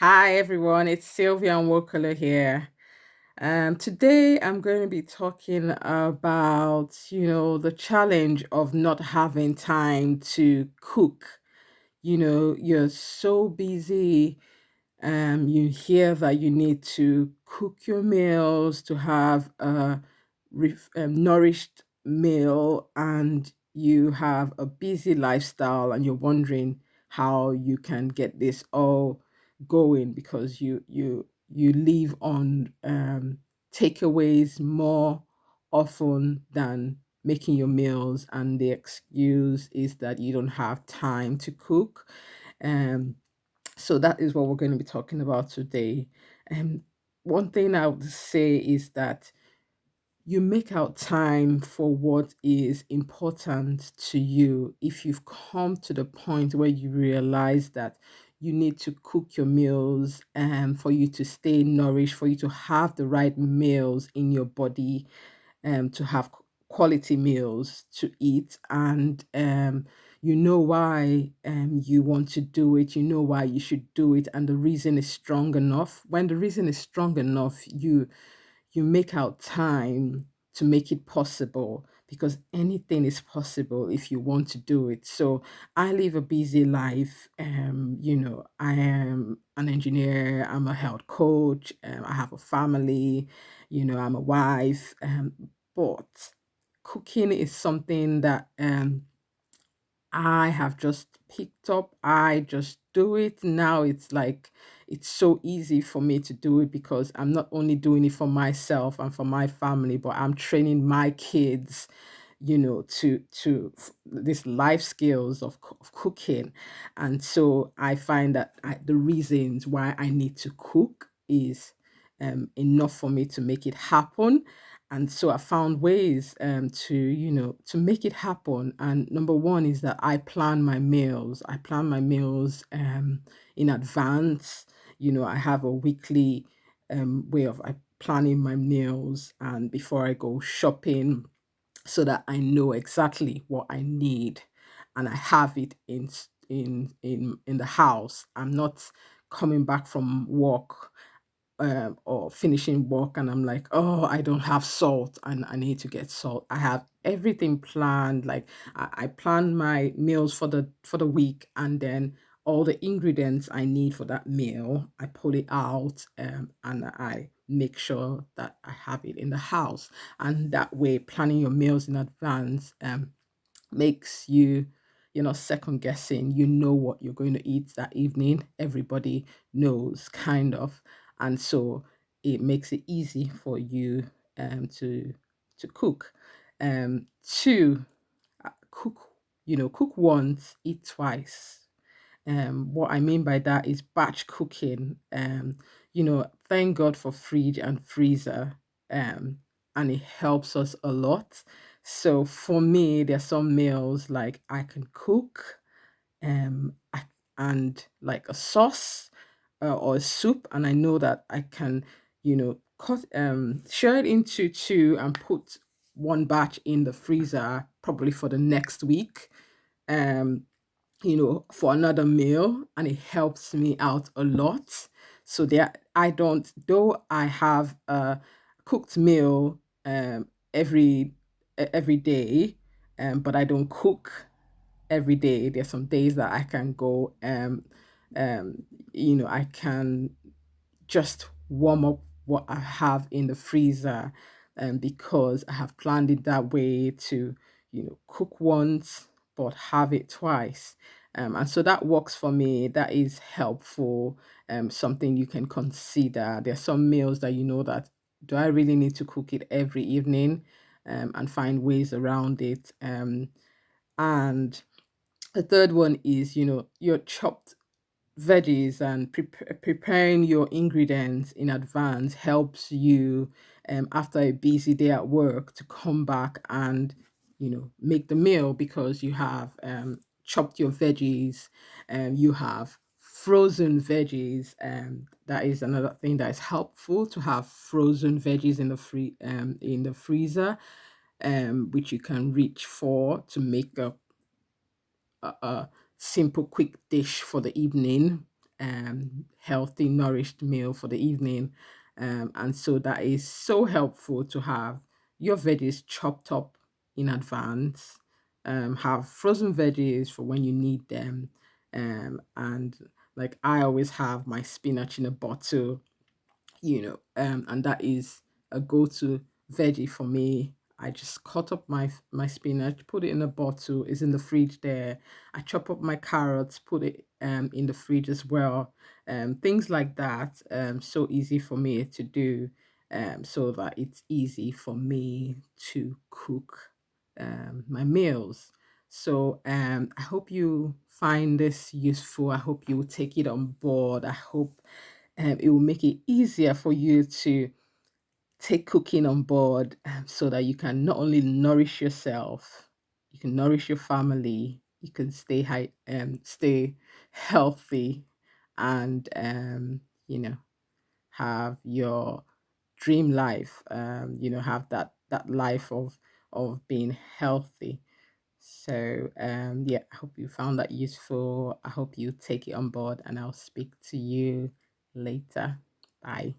Hi everyone, it's Sylvia and Wokala here. Today I'm going to be talking about, the challenge of not having time to cook. You're so busy, you hear that you need to cook your meals to have a nourished meal, and you have a busy lifestyle, and you're wondering how you can get this all going because you live on takeaways more often than making your meals, and the excuse is that you don't have time to cook. Um, so that is what we're going to be talking about today. And one thing I would say is that you make out time for what is important to you if you've come to the point where you realize that you need to cook your meals and for you to stay nourished, for you to have the right meals in your body, to have quality meals to eat, and you know why you want to do it, you know why you should do it, and the reason is strong enough. When the reason is strong enough, you make out time to make it possible, because anything is possible if you want to do it. So I live a busy life. I am an engineer, I'm a health coach, I have a family, I'm a wife, but cooking is something that I have just picked up. I just do it. Now it's like it's so easy for me to do it because I'm not only doing it for myself and for my family, but I'm training my kids, to these life skills of cooking. And so I find that the reasons why I need to cook is enough for me to make it happen. And so I found ways to make it happen. And number one is that I plan my meals. I plan my meals in advance. I have a weekly way of planning my meals, and before I go shopping, so that I know exactly what I need and I have it in the house. I'm not coming back from work or finishing work and I'm like, oh, I don't have salt and I need to get salt. I have everything planned. Like I plan my meals for the week, and then all the ingredients I need for that meal, I pull it out, and I make sure that I have it in the house. And that way, planning your meals in advance makes you're not second guessing. You know what you're going to eat that evening. Everybody knows, kind of. And so it makes it easy for you to cook. Two, cook, cook once, eat twice. What I mean by that is batch cooking. Thank God for fridge and freezer, and it helps us a lot. So for me, there's some meals like I can cook, and like a sauce or a soup, and I know that I can, cut share it into two and put one batch in the freezer probably for the next week. Um, for another meal, and it helps me out a lot. So there, I don't, though I have a cooked meal every day, but I don't cook every day. There's some days that I can go, um, I can just warm up what I have in the freezer, because I have planned it that way to, cook once but have it twice. And so that works for me. That is helpful. Something you can consider. There's some meals that you know that, do I really need to cook it every evening? And find ways around it. And the third one is, your chopped veggies, and preparing your ingredients in advance helps you, after a busy day at work, to come back and make the meal, because you have chopped your veggies, and you have frozen veggies. That is another thing that is helpful, to have frozen veggies in the freezer, which you can reach for to make a simple quick dish for the evening. healthy, nourished meal for the evening. And so that is so helpful to have your veggies chopped up in advance, have frozen veggies for when you need them. And like I always have my spinach in a bottle, and that is a go-to veggie for me. I just cut up my spinach, put it in a bottle, it's in the fridge there. I chop up my carrots, put it in the fridge as well. Things like that. So easy for me to do, so that it's easy for me to cook my meals. So I hope you find this useful. I hope you will take it on board. I hope it will make it easier for you to take cooking on board, so that you can not only nourish yourself, you can nourish your family, you can stay healthy, and have your dream life. Have that life of being healthy. So yeah, I hope you found that useful. I hope you take it on board, and I'll speak to you later. Bye.